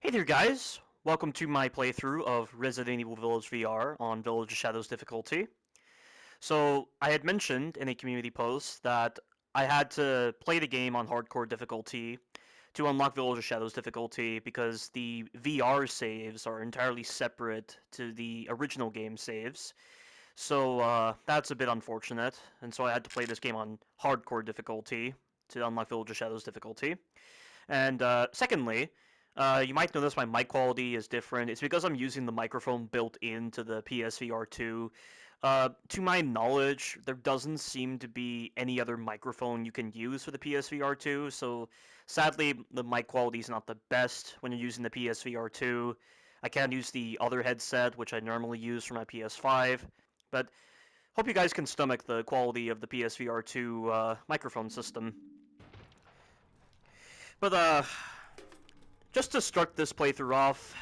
Hey there guys, welcome to my playthrough of Resident Evil Village VR on Village of Shadows difficulty. So, I had mentioned in a community post that I had to play the game on hardcore difficulty to unlock Village of Shadows difficulty because the VR saves are entirely separate to the original game saves. So, that's a bit unfortunate, and so I had to play this game on hardcore difficulty to unlock Village of Shadows difficulty. And secondly, you might notice my mic quality is different. It's because I'm using the microphone built into the PSVR 2. To my knowledge, there doesn't seem to be any other microphone you can use for the PSVR 2, so sadly, the mic quality is not the best when you're using the PSVR 2. I can't use the other headset, which I normally use for my PS5, but hope you guys can stomach the quality of the PSVR 2 microphone system. But, just to start this playthrough off,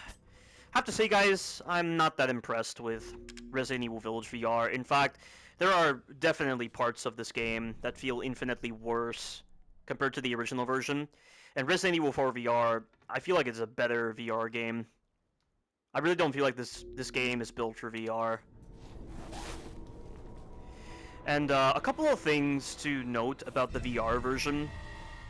I have to say, guys, I'm not that impressed with Resident Evil Village VR. In fact, there are definitely parts of this game that feel infinitely worse compared to the original version. And Resident Evil 4 VR, I feel like it's a better VR game. I really don't feel like this game is built for VR. And a couple of things to note about the VR version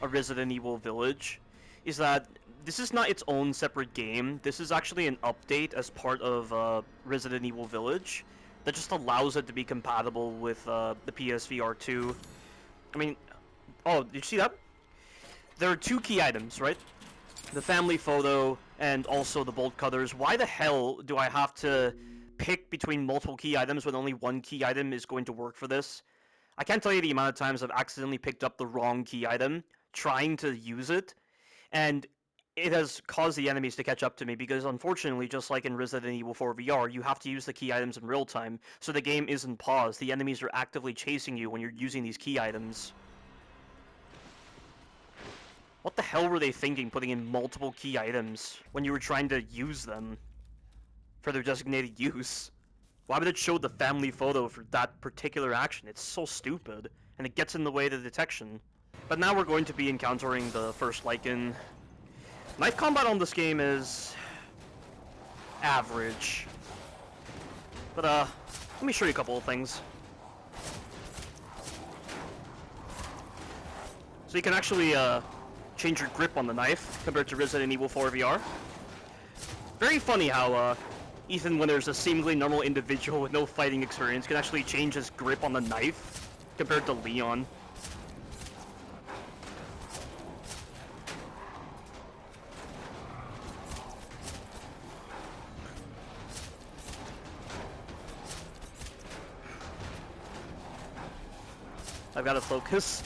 of Resident Evil Village is that this is not its own separate game. This is actually an update as part of Resident Evil Village that just allows it to be compatible with the PSVR 2. I mean, oh, did you see that? There are two key items, right? The family photo and also the bolt cutters. Why the hell do I have to pick between multiple key items when only one key item is going to work for this? I can't tell you the amount of times I've accidentally picked up the wrong key item trying to use it, and it has caused the enemies to catch up to me because unfortunately, just like in Resident Evil 4 VR, you have to use the key items in real time, so the game isn't paused. The enemies are actively chasing you when you're using these key items. What the hell were they thinking putting in multiple key items when you were trying to use them for their designated use? Why would it show the family photo for that particular action? It's so stupid, and it gets in the way of the detection. But now we're going to be encountering the first Lycan. Knife combat on this game is average. But let me show you a couple of things. So you can actually change your grip on the knife compared to Resident Evil 4 VR. Very funny how Ethan, when there's a seemingly normal individual with no fighting experience, can actually change his grip on the knife compared to Leon. I've got to focus.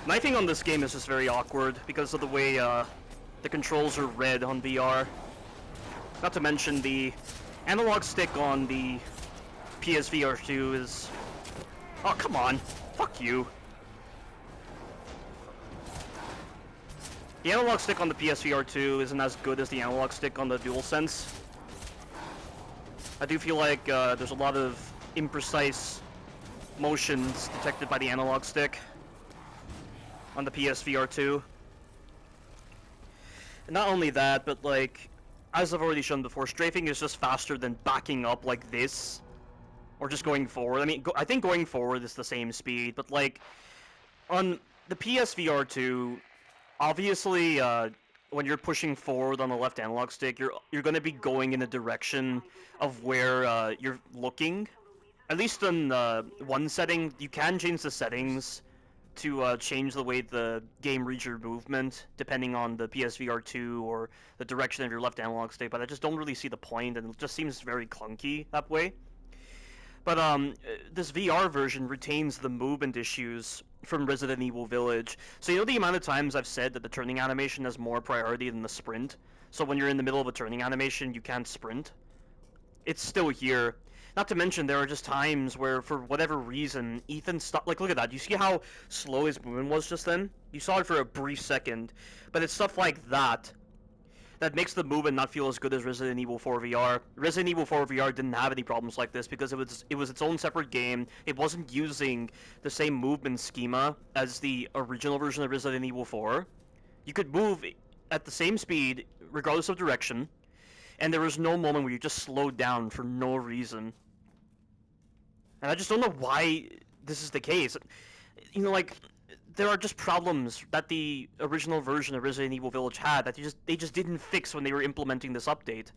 Knifing on this game is just very awkward because of the way the controls are red on VR. Not to mention the analog stick on the PSVR 2 is... Oh, come on. Fuck you. The analog stick on the PSVR 2 isn't as good as the analog stick on the DualSense. I do feel like there's a lot of imprecise motions detected by the analog stick on the PSVR 2. And not only that, but like, as I've already shown before, strafing is just faster than backing up like this, or just going forward. I mean, I think going forward is the same speed, but like, on the PSVR 2, obviously, when you're pushing forward on the left analog stick, you're going to be going in the direction of where you're looking. At least on one setting, you can change the settings to change the way the game reads your movement, depending on the PSVR 2 or the direction of your left analog stick, but I just don't really see the point, and it just seems very clunky that way. But this VR version retains the movement issues from Resident Evil Village. So you know the amount of times I've said that the turning animation has more priority than the sprint? So when you're in the middle of a turning animation, you can't sprint? It's still here. Not to mention, there are just times where, for whatever reason, Ethan stopped. Like, look at that. You see how slow his movement was just then? You saw it for a brief second. But it's stuff like that that makes the movement not feel as good as Resident Evil 4 VR. Resident Evil 4 VR didn't have any problems like this because it was its own separate game. It wasn't using the same movement schema as the original version of Resident Evil 4. You could move at the same speed regardless of direction, and there was no moment where you just slowed down for no reason. And I just don't know why this is the case. You know, like, there are just problems that the original version of Resident Evil Village had that they just didn't fix when they were implementing this update.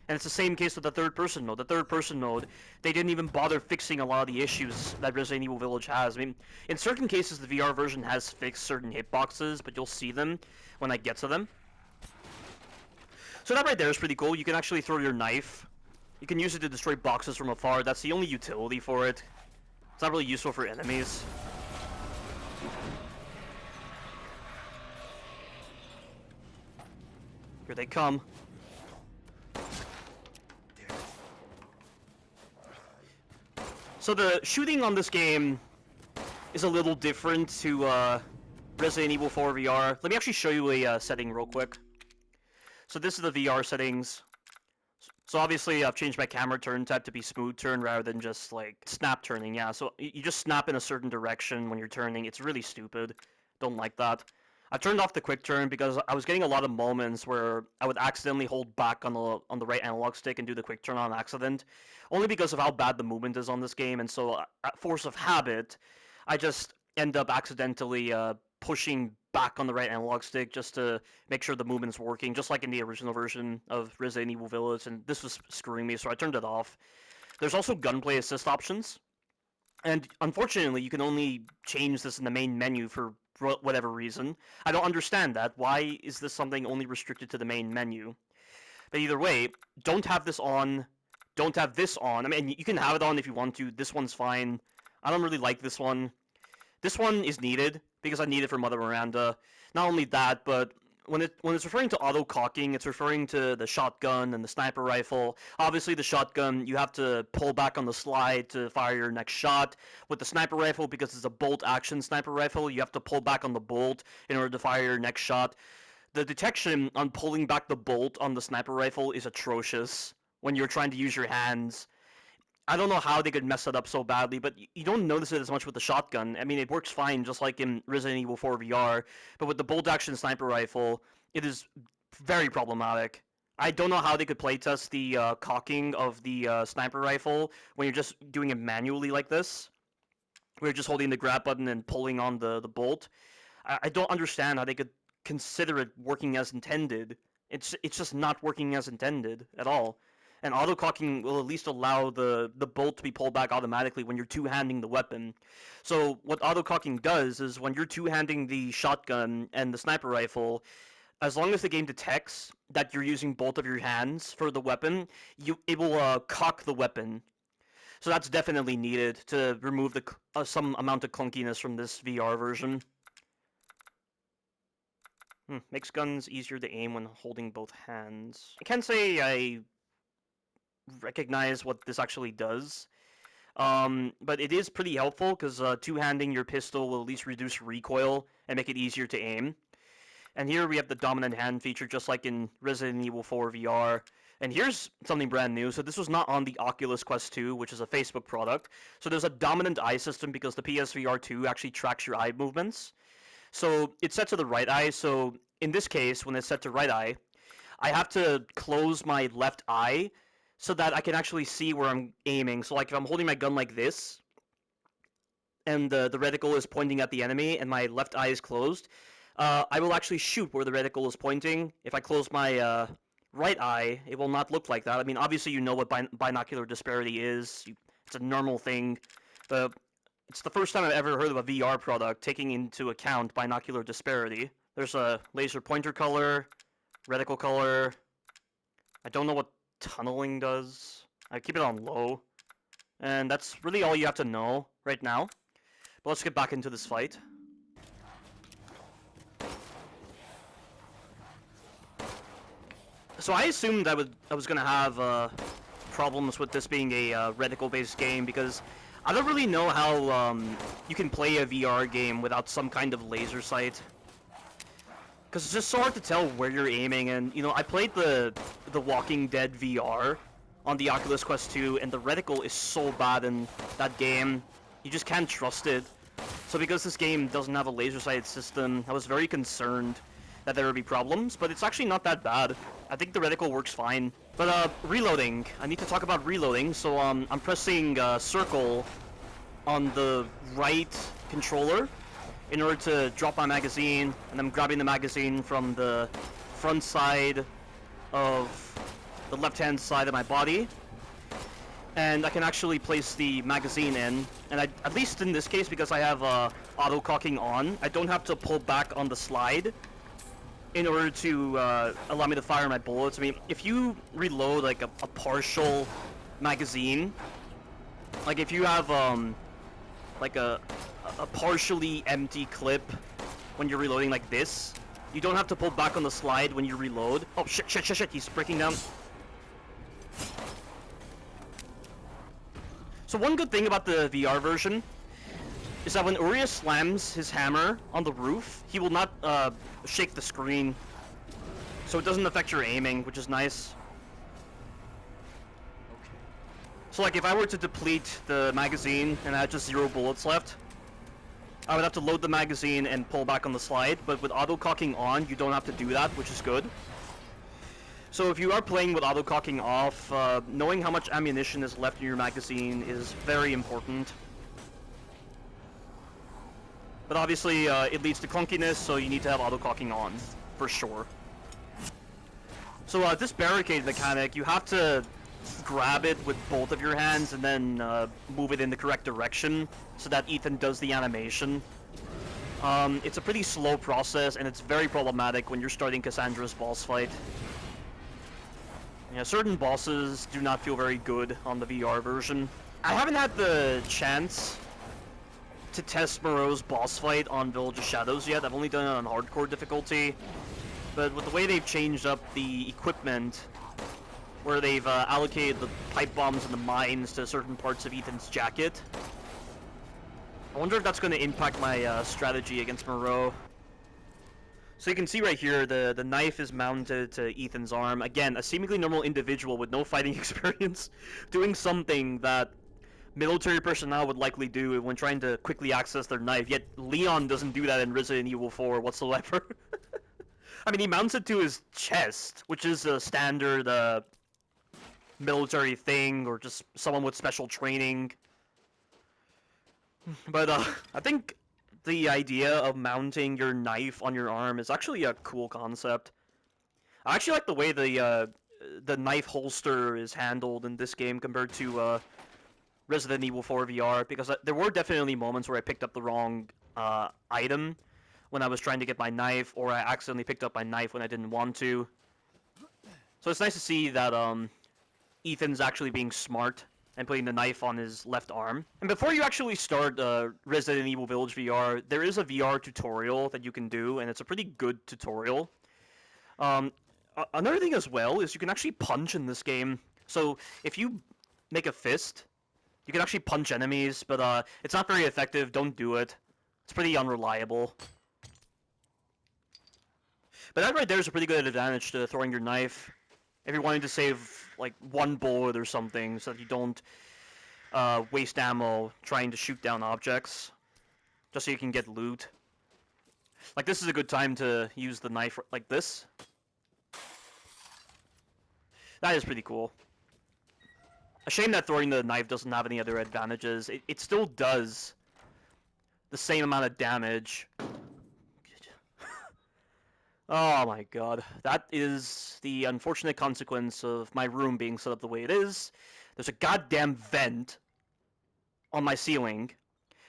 And it's the same case with the third-person mode. The third-person mode, they didn't even bother fixing a lot of the issues that Resident Evil Village has. I mean, in certain cases, the VR version has fixed certain hitboxes, but you'll see them when I get to them. So that right there is pretty cool. You can actually throw your knife. You can use it to destroy boxes from afar. That's the only utility for it. It's not really useful for enemies. Here they come. So the shooting on this game is a little different to Resident Evil 4 VR. Let me actually show you a setting real quick. So this is the VR settings. So obviously I've changed my camera turn type to be smooth turn rather than just like snap turning. Yeah, so you just snap in a certain direction when you're turning. It's really stupid. Don't like that. I turned off the quick turn because I was getting a lot of moments where I would accidentally hold back on the right analog stick and do the quick turn on accident, only because of how bad the movement is on this game. And so, at force of habit, I just end up accidentally pushing back on the right analog stick just to make sure the movement's working, just like in the original version of Resident Evil Village. And this was screwing me, so I turned it off. There's also gunplay assist options, and unfortunately, you can only change this in the main menu for whatever reason. I don't understand that. Why is this something only restricted to the main menu? But either way, don't have this on. Don't have this on. I mean, you can have it on if you want to. This one's fine. I don't really like this one. This one is needed because I need it for Mother Miranda. Not only that, but when it's referring to auto-cocking, it's referring to the shotgun and the sniper rifle. Obviously, the shotgun, you have to pull back on the slide to fire your next shot. With the sniper rifle, because it's a bolt-action sniper rifle, you have to pull back on the bolt in order to fire your next shot. The detection on pulling back the bolt on the sniper rifle is atrocious when you're trying to use your hands. I don't know how they could mess it up so badly, but you don't notice it as much with the shotgun. I mean, it works fine, just like in Resident Evil 4 VR, but with the bolt-action sniper rifle, it is very problematic. I don't know how they could playtest the cocking of the sniper rifle when you're just doing it manually like this. We're just holding the grab button and pulling on the bolt. I don't understand how they could consider it working as intended. It's just not working as intended at all. And auto-cocking will at least allow the bolt to be pulled back automatically when you're two-handing the weapon. So what auto-cocking does is when you're two-handing the shotgun and the sniper rifle, as long as the game detects that you're using both of your hands for the weapon, it will cock the weapon. So that's definitely needed to remove some amount of clunkiness from this VR version. Makes guns easier to aim when holding both hands. I can't say I recognize what this actually does, but it is pretty helpful because two-handing your pistol will at least reduce recoil and make it easier to aim. And here we have the dominant hand feature, just like in Resident Evil 4 VR. And here's something brand new. So this was not on the Oculus Quest 2, which is a Facebook product. So there's a dominant eye system because the PSVR 2 actually tracks your eye movements. So it's set to the right eye. So in this case, when it's set to right eye, I have to close my left eye so that I can actually see where I'm aiming. So like if I'm holding my gun like this, and the reticle is pointing at the enemy, and my left eye is closed, I will actually shoot where the reticle is pointing. If I close my right eye, it will not look like that. I mean, obviously you know what binocular disparity is. It's a normal thing. It's the first time I've ever heard of a VR product taking into account binocular disparity. There's a laser pointer color, reticle color. I don't know what tunneling does. I keep it on low. And that's really all you have to know right now. But let's get back into this fight. So I assumed I was gonna have problems with this being a reticle-based game because I don't really know how you can play a VR game without some kind of laser sight. Because it's just so hard to tell where you're aiming, and you know, I played the Walking Dead VR on the Oculus Quest 2, and the reticle is so bad in that game, you just can't trust it. So because this game doesn't have a laser sight system, I was very concerned that there would be problems, but it's actually not that bad. I think the reticle works fine. But reloading. I need to talk about reloading. So I'm pressing circle on the right controller in order to drop my magazine, and I'm grabbing the magazine from the front side of the left-hand side of my body, and I can actually place the magazine in, and at least in this case, because I have auto-cocking on, I don't have to pull back on the slide in order to allow me to fire my bullets. I mean, if you reload like a partial magazine, like if you have like a partially empty clip when you're reloading like this, you don't have to pull back on the slide when you reload. Oh shit, he's breaking down. So one good thing about the VR version is that when Urias slams his hammer on the roof, he will not shake the screen, so it doesn't affect your aiming, which is nice. So like if I were to deplete the magazine and I had just 0 bullets left, I would have to load the magazine and pull back on the slide, but with auto-cocking on, you don't have to do that, which is good. So if you are playing with auto-cocking off, knowing how much ammunition is left in your magazine is very important. But obviously, it leads to clunkiness, so you need to have auto-cocking on, for sure. So this barricade mechanic, you have to grab it with both of your hands and then move it in the correct direction so that Ethan does the animation. It's a pretty slow process, and it's very problematic when you're starting Cassandra's boss fight. Yeah, certain bosses do not feel very good on the VR version. I haven't had the chance to test Moreau's boss fight on Village of Shadows yet. I've only done it on hardcore difficulty, but with the way they've changed up the equipment, where they've allocated the pipe bombs and the mines to certain parts of Ethan's jacket, I wonder if that's going to impact my strategy against Moreau. So you can see right here, the knife is mounted to Ethan's arm. Again, a seemingly normal individual with no fighting experience doing something that military personnel would likely do when trying to quickly access their knife, yet Leon doesn't do that in Resident Evil 4 whatsoever. I mean, he mounts it to his chest, which is a standard military thing, or just someone with special training. But I think the idea of mounting your knife on your arm is actually a cool concept. I actually like the way the knife holster is handled in this game compared to Resident Evil 4 VR, because there were definitely moments where I picked up the wrong item when I was trying to get my knife, or I accidentally picked up my knife when I didn't want to. So it's nice to see that Ethan's actually being smart and putting the knife on his left arm. And before you actually start Resident Evil Village VR, there is a VR tutorial that you can do, and it's a pretty good tutorial. Another thing as well is you can actually punch in this game. So if you make a fist, you can actually punch enemies, but it's not very effective. Don't do it. It's pretty unreliable. But that right there is a pretty good advantage to throwing your knife if you're wanting to save like 1 bullet or something, so that you don't waste ammo trying to shoot down objects, just so you can get loot. Like, this is a good time to use the knife like this. That is pretty cool. A shame that throwing the knife doesn't have any other advantages. It still does the same amount of damage. Oh my god. That is the unfortunate consequence of my room being set up the way it is. There's a goddamn vent on my ceiling,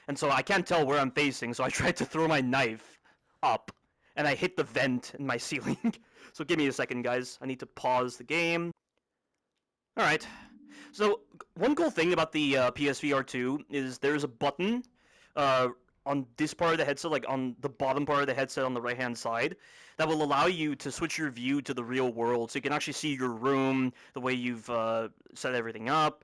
and so I can't tell where I'm facing, so I tried to throw my knife up, and I hit the vent in my ceiling. So give me a second, guys. I need to pause the game. Alright. So, one cool thing about the PSVR 2 is there's a button on this part of the headset, like on the bottom part of the headset on the right-hand side, that will allow you to switch your view to the real world, so you can actually see your room, the way you've set everything up.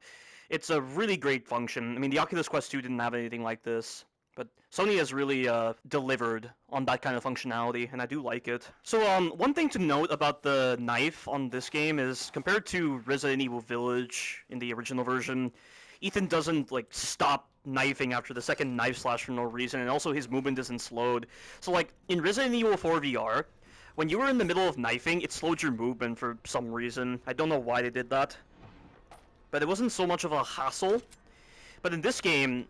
It's a really great function. I mean, the Oculus Quest 2 didn't have anything like this, but Sony has really delivered on that kind of functionality, and I do like it. So, one thing to note about the knife on this game is, compared to Resident Evil Village in the original version, Ethan doesn't, like, stop knifing after the second knife slash for no reason, and also his movement isn't slowed. So, like, in Resident Evil 4 VR, when you were in the middle of knifing, it slowed your movement for some reason. I don't know why they did that. But it wasn't so much of a hassle. But in this game,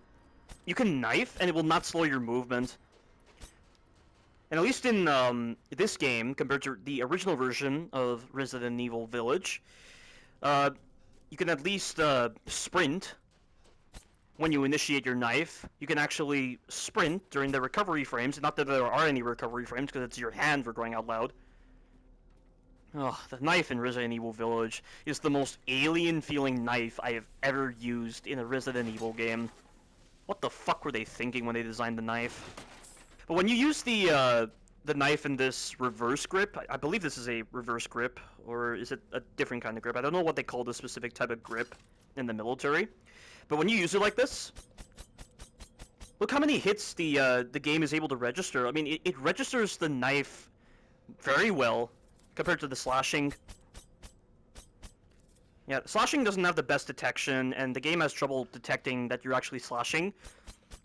you can knife and it will not slow your movement. And at least in this game, compared to the original version of Resident Evil Village, you can at least sprint when you initiate your knife. You can actually sprint during the recovery frames. Not that there are any recovery frames, because it's your hand for crying out loud. Oh, the knife in Resident Evil Village is the most alien-feeling knife I have ever used in a Resident Evil game. What the fuck were they thinking when they designed the knife? But when you use the knife in this reverse grip, I believe this is a reverse grip, or is it a different kind of grip? I don't know what they call this specific type of grip in the military. But when you use it like this, look how many hits the game is able to register. I mean, it registers the knife very well compared to the slashing. Yeah, slashing doesn't have the best detection, and the game has trouble detecting that you're actually slashing.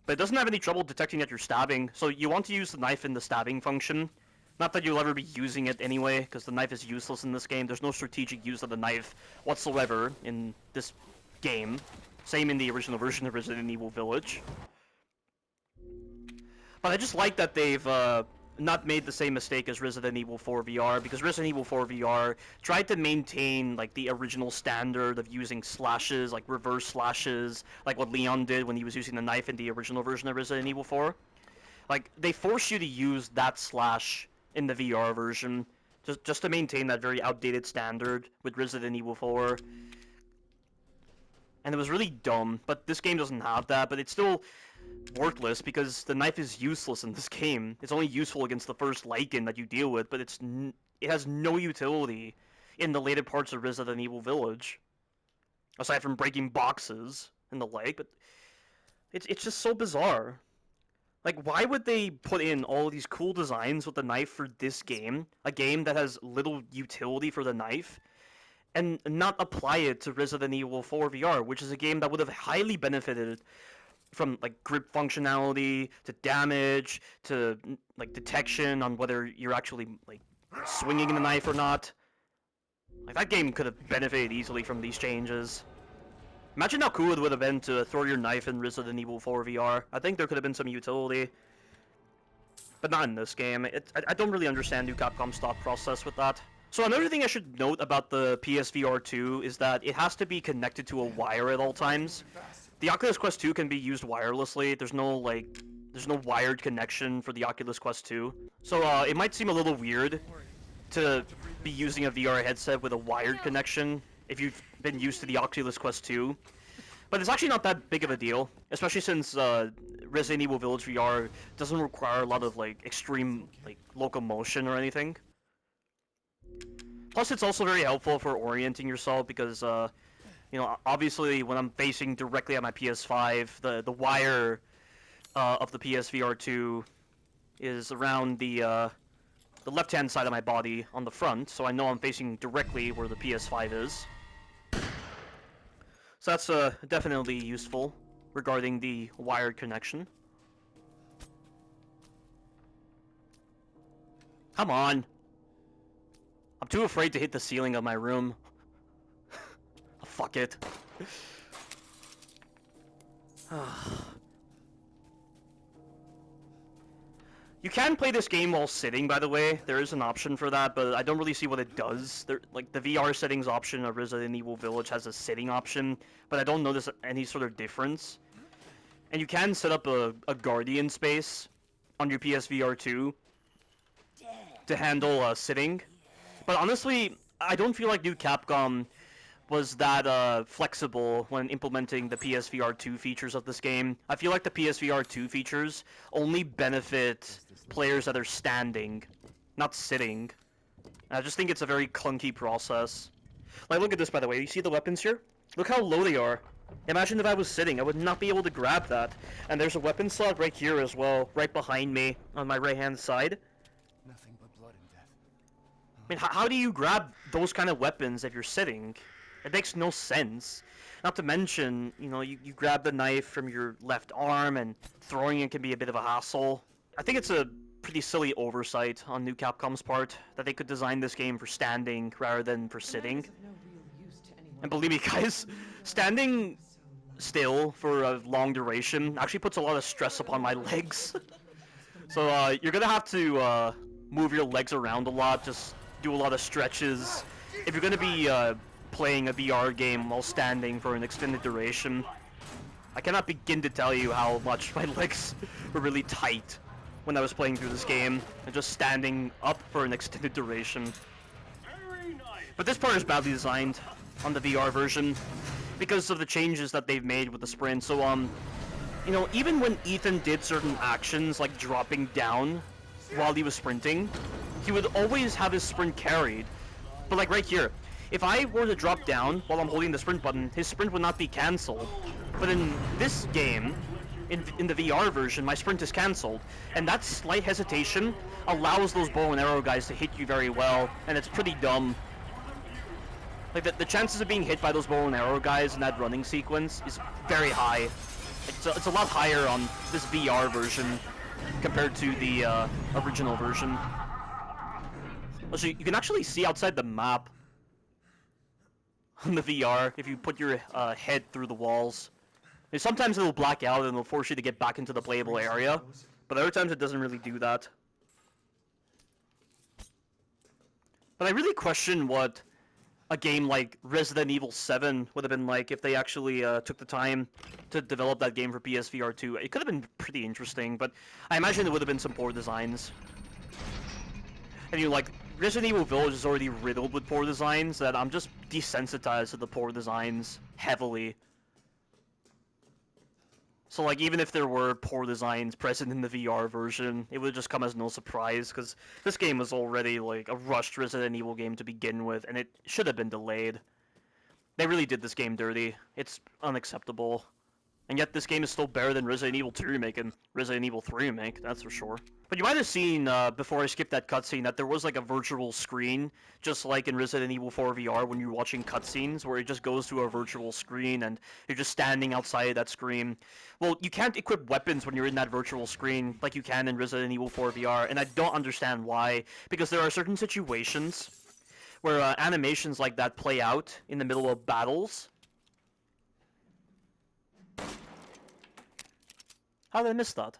But it doesn't have any trouble detecting that you're stabbing, so you want to use the knife in the stabbing function. Not that you'll ever be using it anyway, because the knife is useless in this game. There's no strategic use of the knife whatsoever in this game. Same in the original version of Resident Evil Village. But I just like that they've not made the same mistake as Resident Evil 4 VR, because Resident Evil 4 VR tried to maintain like the original standard of using slashes, like reverse slashes, like what Leon did when he was using the knife in the original version of Resident Evil 4. Like, they force you to use that slash in the VR version, just to maintain that very outdated standard with Resident Evil 4. And it was really dumb, but this game doesn't have that, but it's still worthless because the knife is useless in this game. It's only useful against the first Lycan that you deal with, but it has no utility in the later parts of Resident Evil Village, aside from breaking boxes and the like. But it's just so bizarre. Like, why would they put in all these cool designs with the knife for this game, a game that has little utility for the knife, and not apply it to Resident Evil 4 VR, which is a game that would have highly benefited from like grip functionality to damage to like detection on whether you're actually like swinging the knife or not. Like, that game could have benefited easily from these changes. Imagine how cool it would have been to throw your knife in Resident Evil 4 VR. I think there could have been some utility, but not in this game. I don't really understand new Capcom's thought process with that. So another thing I should note about the PSVR 2 is that it has to be connected to a wire at all times. The Oculus Quest 2 can be used wirelessly. There's no wired connection for the Oculus Quest 2. So it might seem a little weird to be using a VR headset with a wired connection if you've been used to the Oculus Quest 2. But it's actually not that big of a deal, especially since Resident Evil Village VR doesn't require a lot of like extreme like locomotion or anything. Plus, it's also very helpful for orienting yourself because you know, obviously when I'm facing directly at my PS5, the wire of the PSVR 2 is around the left-hand side of my body on the front, so I know I'm facing directly where the PS5 is. So that's definitely useful regarding the wired connection. Come on! I'm too afraid to hit the ceiling of my room. Fuck it. You can play this game while sitting, by the way. There is an option for that, but I don't really see what it does. Like, the VR settings option of Resident Evil Village has a sitting option, but I don't notice any sort of difference. And you can set up a Guardian space on your PSVR 2 to handle sitting. But honestly, I don't feel like new Capcom was that flexible when implementing the PSVR 2 features of this game. I feel like the PSVR 2 features only benefit players that are standing, not sitting. I just think it's a very clunky process. Like, look at this, by the way. You see the weapons here? Look how low they are. Imagine if I was sitting, I would not be able to grab that. And there's a weapon slot right here as well, right behind me, on my right-hand side. Nothing but blood and death. I mean, how do you grab those kind of weapons if you're sitting? It makes no sense. Not to mention, you know, you grab the knife from your left arm, and throwing it can be a bit of a hassle. I think it's a pretty silly oversight on New Capcom's part, that they could design this game for standing rather than for sitting. And believe me guys, standing still for a long duration actually puts a lot of stress upon my legs. So you're gonna have to move your legs around a lot, just do a lot of stretches. If you're gonna be playing a VR game while standing for an extended duration, I cannot begin to tell you how much my legs were really tight when I was playing through this game, and just standing up for an extended duration. But this part is badly designed on the VR version because of the changes that they've made with the sprint. So you know, even when Ethan did certain actions like dropping down while he was sprinting, he would always have his sprint carried. But like right here, if I were to drop down while I'm holding the sprint button, his sprint would not be cancelled. But in this game, in the VR version, my sprint is cancelled, and that slight hesitation allows those bow and arrow guys to hit you very well, and it's pretty dumb. Like the chances of being hit by those bow and arrow guys in that running sequence is very high. It's a lot higher on this VR version compared to the original version. So you can actually see outside the map on the VR if you put your head through the walls. And sometimes it'll black out and it'll force you to get back into the playable area, but other times it doesn't really do that. But I really question what a game like Resident Evil 7 would have been like if they actually took the time to develop that game for PSVR 2. It could have been pretty interesting, but I imagine there would have been some poor designs. And you know, like, Resident Evil Village is already riddled with poor designs, that I'm just desensitized to the poor designs heavily. So like, even if there were poor designs present in the VR version, it would just come as no surprise, because this game was already like a rushed Resident Evil game to begin with, and it should have been delayed. They really did this game dirty. It's unacceptable. And yet this game is still better than Resident Evil 2 Remake and Resident Evil 3 Remake, that's for sure. But you might have seen, before I skipped that cutscene, that there was like a virtual screen, just like in Resident Evil 4 VR when you're watching cutscenes, where it just goes to a virtual screen and you're just standing outside of that screen. Well, you can't equip weapons when you're in that virtual screen like you can in Resident Evil 4 VR, and I don't understand why, because there are certain situations where animations like that play out in the middle of battles. How did I miss that?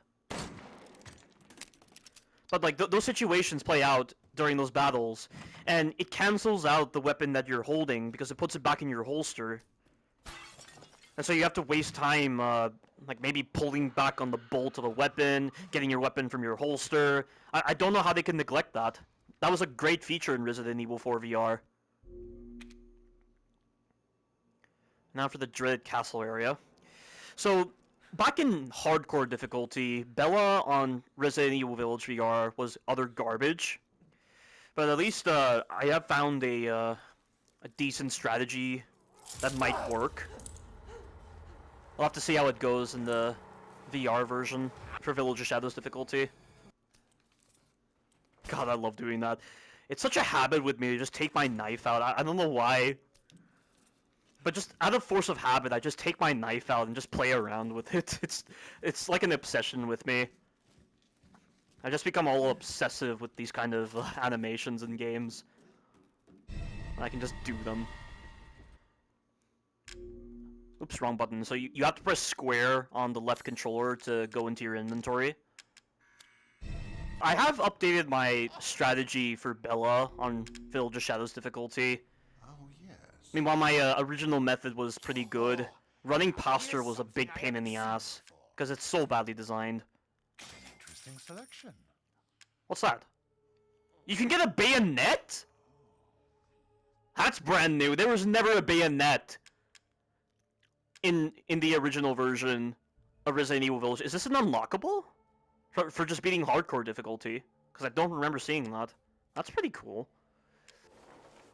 But like those situations play out during those battles, and it cancels out the weapon that you're holding because it puts it back in your holster. And so you have to waste time, like maybe pulling back on the bolt of the weapon, getting your weapon from your holster. I don't know how they can neglect that. That was a great feature in Resident Evil 4 VR. Now for the dreaded castle area. So, back in hardcore difficulty, Bella on Resident Evil Village VR was utter garbage. But at least I have found a decent strategy that might work. We'll have to see how it goes in the VR version for Village of Shadows difficulty. God, I love doing that. It's such a habit with me to just take my knife out. I don't know why. But just out of force of habit, I just take my knife out and just play around with it. It's like an obsession with me. I just become all obsessive with these kind of animations in games. And I can just do them. Oops, wrong button. So you have to press square on the left controller to go into your inventory. I have updated my strategy for Bella on Village of Shadows difficulty. Oh, yes. I mean, while my original method was pretty good, running past her was a big pain in the ass, because it's so badly designed. Interesting selection. What's that? You can get a bayonet? That's brand new. There was never a bayonet in the original version of Resident Evil Village. Is this an unlockable? For just beating hardcore difficulty? Because I don't remember seeing that. That's pretty cool.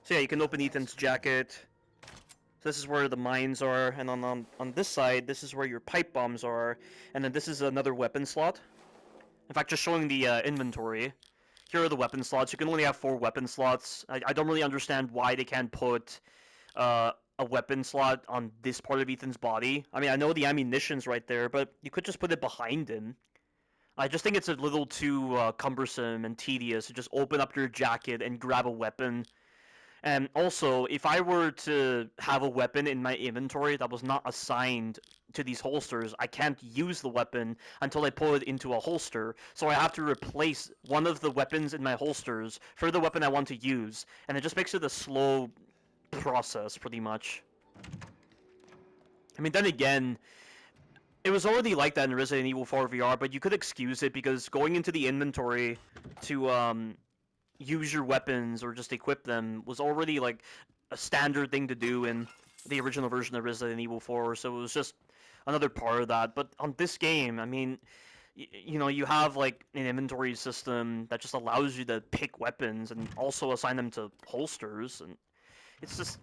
So yeah, you can open Ethan's jacket. So this is where the mines are, and on this side, this is where your pipe bombs are, and then this is another weapon slot. In fact, just showing the inventory. Here are the weapon slots. You can only have 4 weapon slots. I don't really understand why they can't put a weapon slot on this part of Ethan's body. I mean, I know the ammunition's right there, but you could just put it behind him. I just think it's a little too cumbersome and tedious to just open up your jacket and grab a weapon. And also, if I were to have a weapon in my inventory that was not assigned to these holsters, I can't use the weapon until I pull it into a holster. So I have to replace one of the weapons in my holsters for the weapon I want to use, and it just makes it a slow process, pretty much. I mean, then again, it was already like that in Resident Evil 4 VR, but you could excuse it because going into the inventory to use your weapons or just equip them was already like a standard thing to do in the original version of Resident Evil 4, so it was just another part of that. But on this game, I mean, you know, you have like an inventory system that just allows you to pick weapons and also assign them to holsters, and it's just,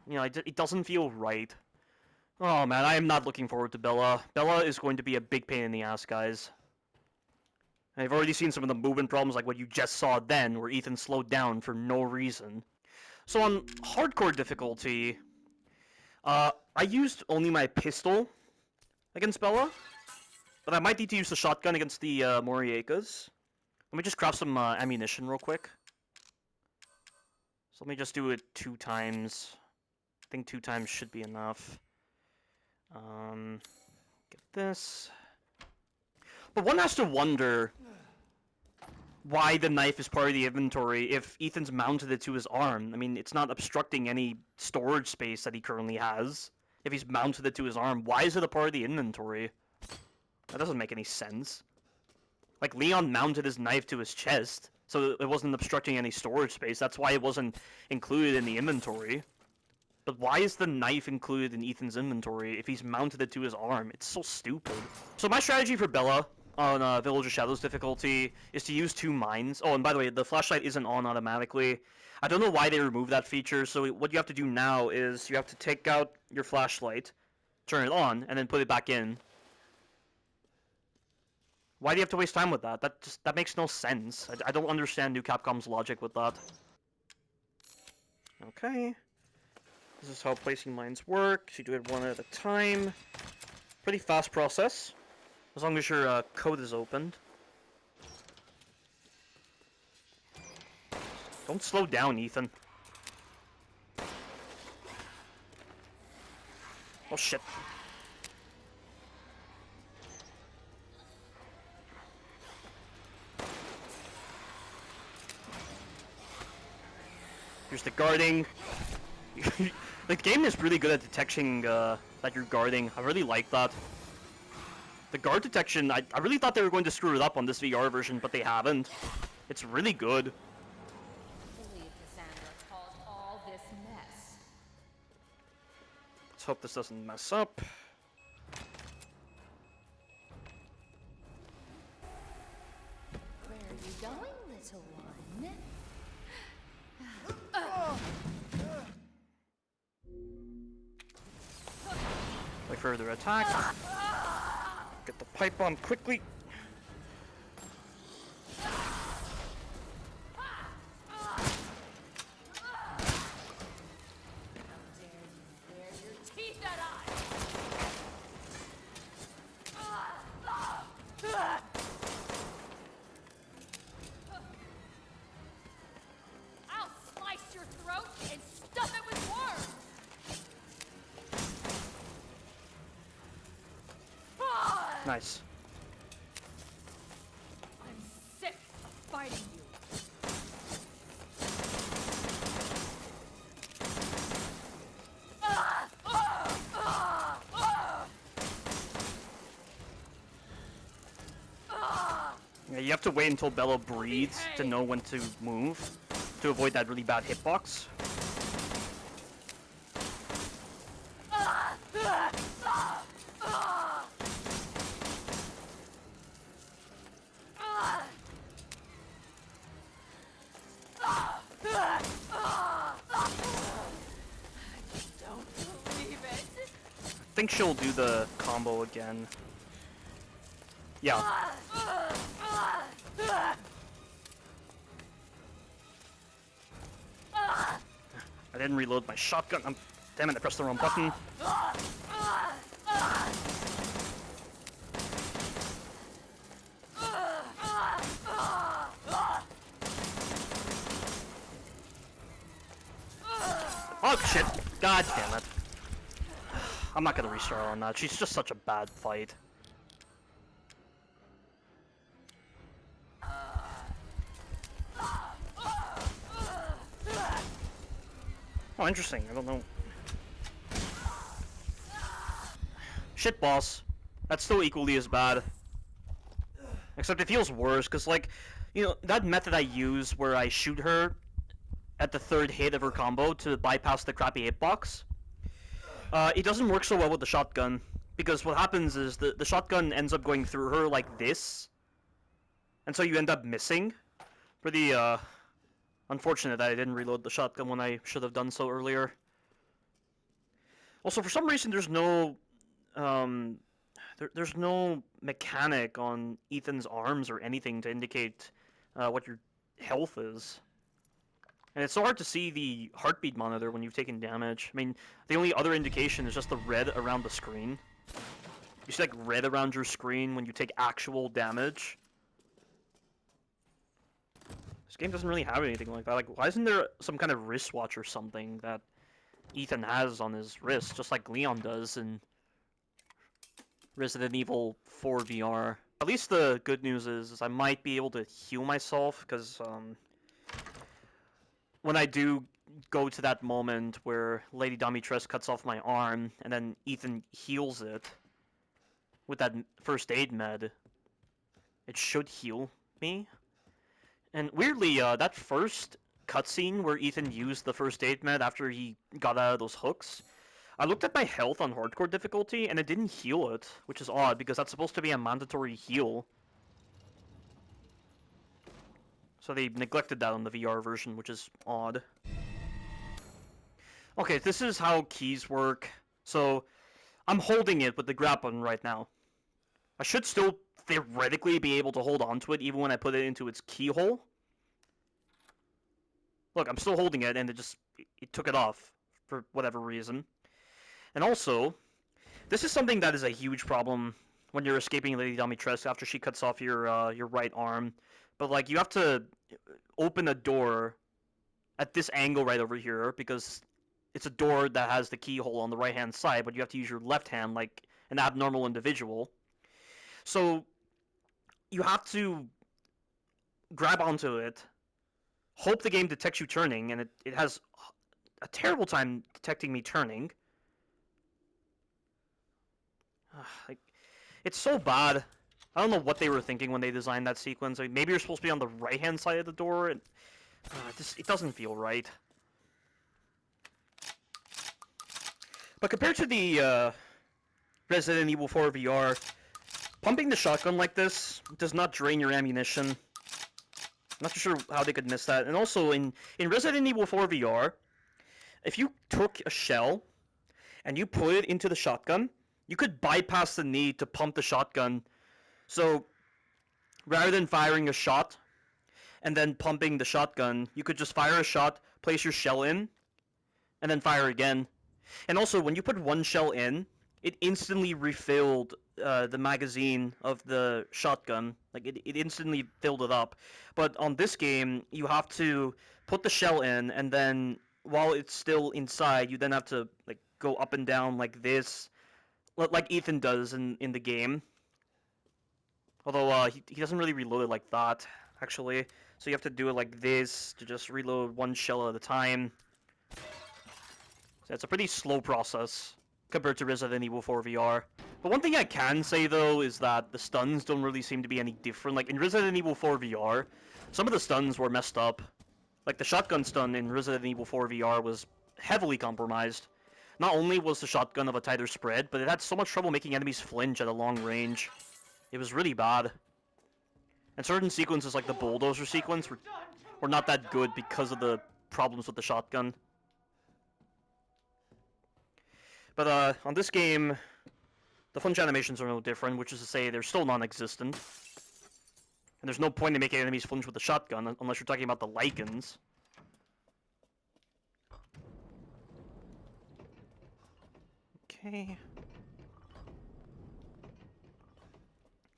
you know, it doesn't feel right. Oh man, I am not looking forward to Bella. Bella is going to be a big pain in the ass, guys. I've already seen some of the movement problems like what you just saw then, where Ethan slowed down for no reason. So on hardcore difficulty, I used only my pistol against Bella, but I might need to use the shotgun against the Moriekas. Let me just craft some ammunition real quick. So let me just do it 2 times. I think 2 times should be enough. Get this. But one has to wonder why the knife is part of the inventory if Ethan's mounted it to his arm. I mean, it's not obstructing any storage space that he currently has. If he's mounted it to his arm, why is it a part of the inventory? That doesn't make any sense. Like, Leon mounted his knife to his chest, so it wasn't obstructing any storage space. That's why it wasn't included in the inventory. But why is the knife included in Ethan's inventory if he's mounted it to his arm? It's so stupid. So my strategy for Bella on Village of Shadows difficulty is to use 2 mines. Oh, and by the way, the flashlight isn't on automatically. I don't know why they removed that feature, so what you have to do now is you have to take out your flashlight, turn it on, and then put it back in. Why do you have to waste time with that? That makes no sense. I don't understand new Capcom's logic with that. Okay. This is how placing mines work. You do it 1 at a time. Pretty fast process, as long as your code is opened. Don't slow down, Ethan. Oh shit. Here's the guarding. The game is really good at detecting that you're guarding. I really like that. The guard detection, I really thought they were going to screw it up on this VR version, but they haven't. It's really good. I believe Cassandra caused all this mess. Let's hope this doesn't mess up. Where are you going, little one? Like further attack. Get the pipe bomb quickly. I'll slice your throat and stuff it with worms! Nice. I'm sick of fighting you. Yeah, you have to wait until Bella breathes to know when to move, to avoid that really bad hitbox. Don't believe it. I think she'll do the combo again. Yeah. I didn't reload my shotgun. Damn it, I pressed the wrong button. Oh shit! God damn it. I'm not gonna restart on that. She's just such a bad fight. Oh, interesting. I don't know. Shit, boss. That's still equally as bad. Except it feels worse, because, like, you know, that method I use where I shoot her at the third hit of her combo to bypass the crappy hitbox, it doesn't work so well with the shotgun. Because what happens is the shotgun ends up going through her like this, and so you end up missing. Pretty, unfortunate that I didn't reload the shotgun when I should have done so earlier. Also, for some reason, there's no there's no mechanic on Ethan's arms or anything to indicate what your health is. And it's so hard to see the heartbeat monitor when you've taken damage. I mean, the only other indication is just the red around the screen. You see, like, red around your screen when you take actual damage. This game doesn't really have anything like that. Like, why isn't there some kind of wristwatch or something that Ethan has on his wrist, just like Leon does in Resident Evil 4 VR? At least the good news is I might be able to heal myself, because when I do go to that moment where Lady Dimitrescu cuts off my arm, and then Ethan heals it with that first aid med, it should heal me. And weirdly, that first cutscene where Ethan used the first aid med after he got out of those hooks, I looked at my health on hardcore difficulty, and it didn't heal it, which is odd, because that's supposed to be a mandatory heal. So they neglected that on the VR version, which is odd. Okay, this is how keys work. So, I'm holding it with the grab button right now. I should still theoretically be able to hold onto it even when I put it into its keyhole. Look, I'm still holding it, and it took it off for whatever reason. And also, this is something that is a huge problem when you're escaping Lady Dimitrescu after she cuts off your right arm. But, like, you have to open a door at this angle right over here, because it's a door that has the keyhole on the right-hand side, but you have to use your left hand like an abnormal individual. So, you have to grab onto it, hope the game detects you turning, and it has a terrible time detecting me turning. Like, it's so bad. I don't know what they were thinking when they designed that sequence. Like, maybe you're supposed to be on the right-hand side of the door, and it doesn't feel right. But compared to the Resident Evil 4 VR, pumping the shotgun like this does not drain your ammunition. I'm not too sure how they could miss that. And also, in Resident Evil 4 VR, if you took a shell and you put it into the shotgun, you could bypass the need to pump the shotgun. So, rather than firing a shot and then pumping the shotgun, you could just fire a shot, place your shell in, and then fire again. And also, when you put one shell in, it instantly refilled the magazine of the shotgun. Like, it instantly filled it up. But on this game, you have to put the shell in, and then while it's still inside, you then have to, like, go up and down like this, like Ethan does in the game. Although, he doesn't really reload it like that, actually. So you have to do it like this to just reload one shell at a time. So it's a pretty slow process compared to Resident Evil 4 VR. But one thing I can say, though, is that the stuns don't really seem to be any different. Like, in Resident Evil 4 VR, some of the stuns were messed up. Like, the shotgun stun in Resident Evil 4 VR was heavily compromised. Not only was the shotgun of a tighter spread, but it had so much trouble making enemies flinch at a long range. It was really bad. And certain sequences, like the bulldozer sequence, were not that good because of the problems with the shotgun. But on this game, the flinch animations are no different, which is to say they're still non-existent. And there's no point in making enemies flinch with a shotgun, unless you're talking about the Lycans. Okay.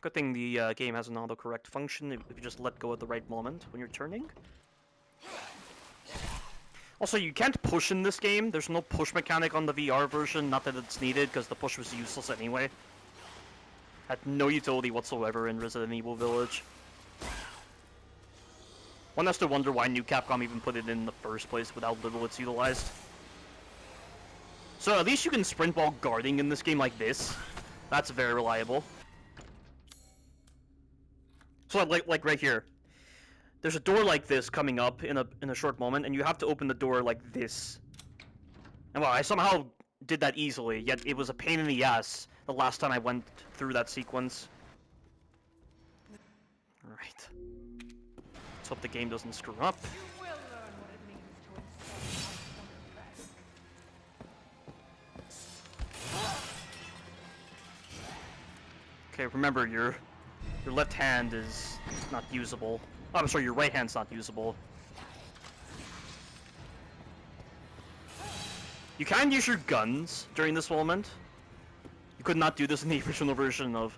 Good thing the game has an autocorrect function if you just let go at the right moment when you're turning. Also, you can't push in this game. There's no push mechanic on the VR version. Not that it's needed, because the push was useless anyway. Had no utility whatsoever in Resident Evil Village. One has to wonder why New Capcom even put it in the first place with how little it's utilized. So at least you can sprint while guarding in this game like this. That's very reliable. So like right here. There's a door like this coming up in a short moment, and you have to open the door like this. And well, I somehow did that easily, yet it was a pain in the ass the last time I went through that sequence. Alright. Let's hope the game doesn't screw up. You will learn what it means to insult my stomach. Okay, remember your left hand is not usable. Oh, I'm sorry, your right hand's not usable. You can use your guns during this moment. You could not do this in the original version of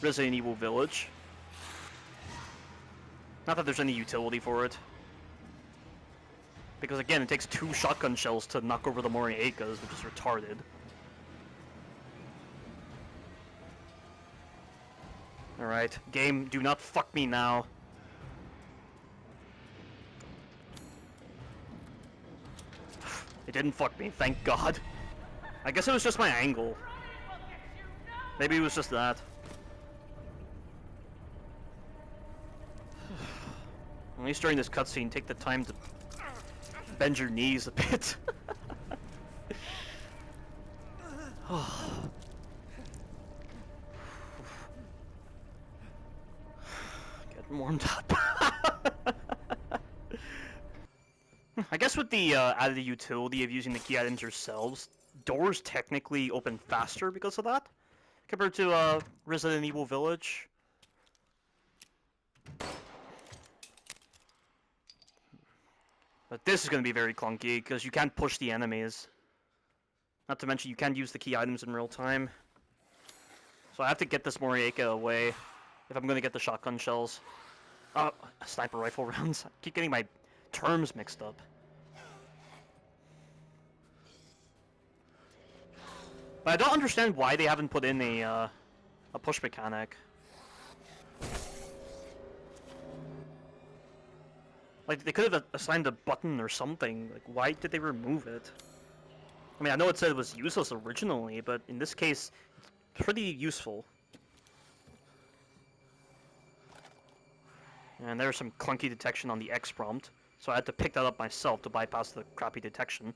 Resident Evil Village. Not that there's any utility for it. Because again, it takes 2 shotgun shells to knock over the Moriekas, which is retarded. Alright, game, do not fuck me now. It didn't fuck me, thank God. I guess it was just my angle. Maybe it was just that. At least during this cutscene, take the time to bend your knees a bit. Getting warmed up. I guess with the added utility of using the key items yourselves, doors technically open faster because of that, compared to Resident Evil Village. But this is going to be very clunky, because you can't push the enemies. Not to mention, you can't use the key items in real time. So I have to get this Morieka away, if I'm going to get the shotgun shells. Sniper rifle rounds. I keep getting my terms mixed up. But I don't understand why they haven't put in a push mechanic. Like, they could have assigned a button or something. Like, why did they remove it? I mean, I know it said it was useless originally, but in this case, it's pretty useful. And there's some clunky detection on the X prompt, so I had to pick that up myself to bypass the crappy detection.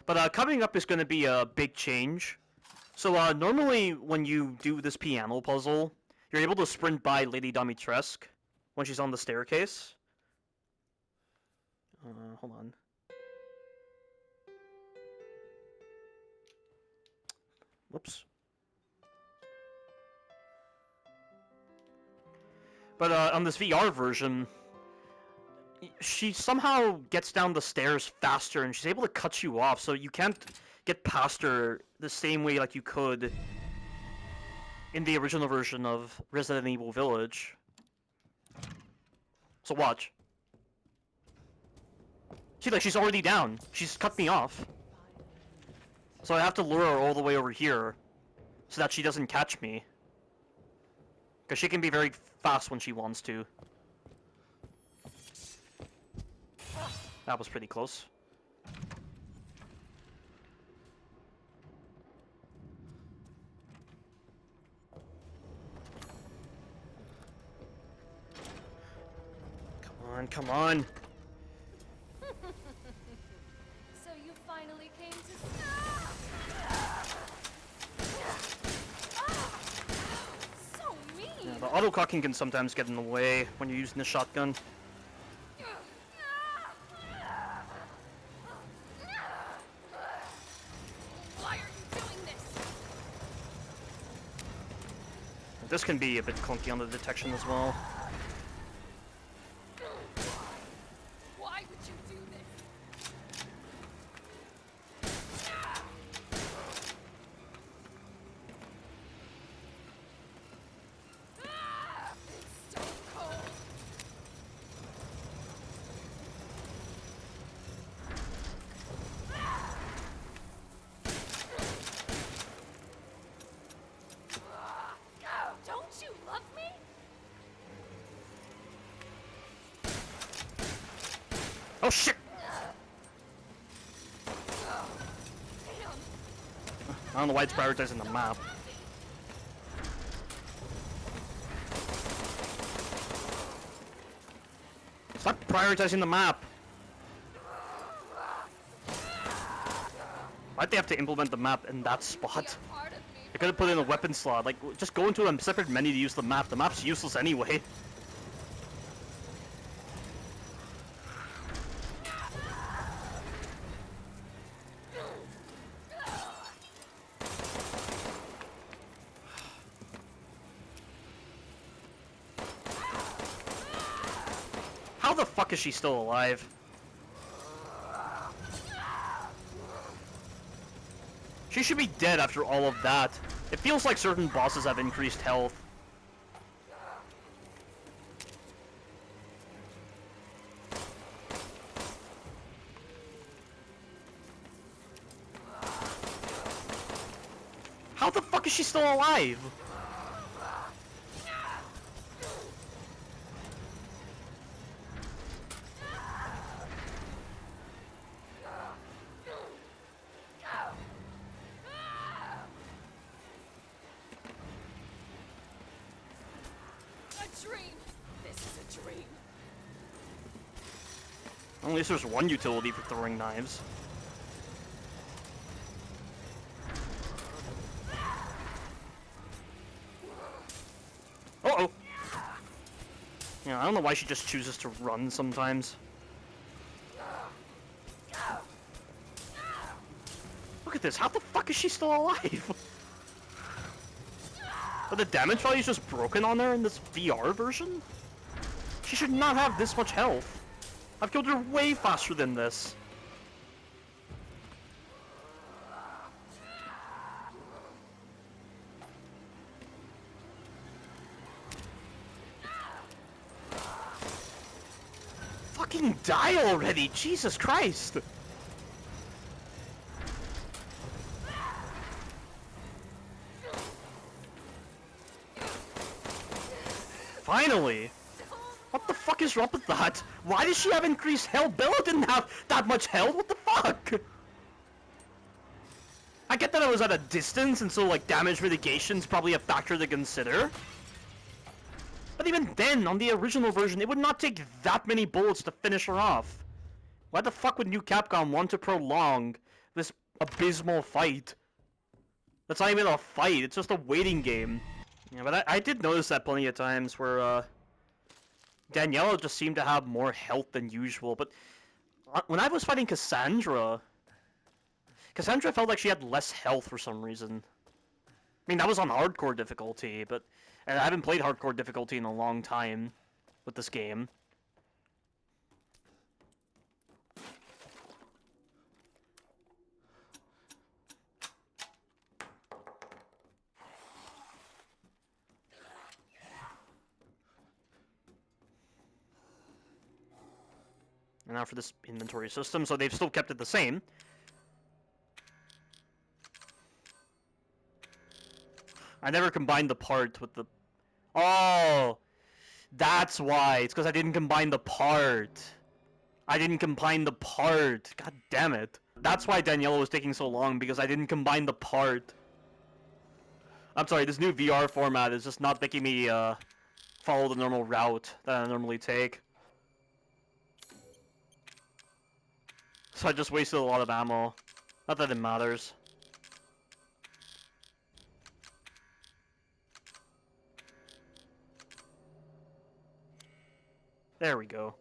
But coming up is going to be a big change. So normally when you do this piano puzzle, you're able to sprint by Lady Dimitrescu when she's on the staircase. Hold on. Whoops. But on this VR version, she somehow gets down the stairs faster and she's able to cut you off, so you can't get past her the same way like you could in the original version of Resident Evil Village. So watch. See, like, she's already down. She's cut me off. So I have to lure her all the way over here so that she doesn't catch me. Because she can be very fast when she wants to. That was pretty close. Come on, come on. So you finally came to so mean. Yeah, the auto-cocking can sometimes get in the way when you're using the shotgun. Why are you doing this? This can be a bit clunky on the detection as well. Why would you do this? It's so cold. Oh shit! I don't know why it's prioritizing the map. Stop prioritizing the map! Why'd they have to implement the map in that spot? They could have put in a weapon slot. Like, just go into a separate menu to use the map. The map's useless anyway. How the fuck is she still alive? She should be dead after all of that. It feels like certain bosses have increased health. How the fuck is she still alive? At least there's one utility for throwing knives. Uh-oh! Yeah, I don't know why she just chooses to run sometimes. Look at this, how the fuck is she still alive? But the damage value's just broken on her in this VR version? She should not have this much health. I've killed her way faster than this. Fucking die already! Jesus Christ! Finally! What the fuck is wrong with that? Why does she have increased health? Bella didn't have that much health? What the fuck? I get that I was at a distance, and so, like, damage mitigation's probably a factor to consider. But even then, on the original version, it would not take that many bullets to finish her off. Why the fuck would New Capcom want to prolong this abysmal fight? That's not even a fight, it's just a waiting game. Yeah, but I did notice that plenty of times where, Daniela just seemed to have more health than usual, but when I was fighting Cassandra felt like she had less health for some reason. I mean, that was on hardcore difficulty, but and I haven't played hardcore difficulty in a long time with this game. And now for this inventory system, so they've still kept it the same. I never combined the part with the... Oh! That's why! It's because I didn't combine the part! I didn't combine the part! God damn it. That's why Daniela was taking so long, because I didn't combine the part. I'm sorry, this new VR format is just not making me, follow the normal route that I normally take. So I just wasted a lot of ammo. Not that it matters. There we go.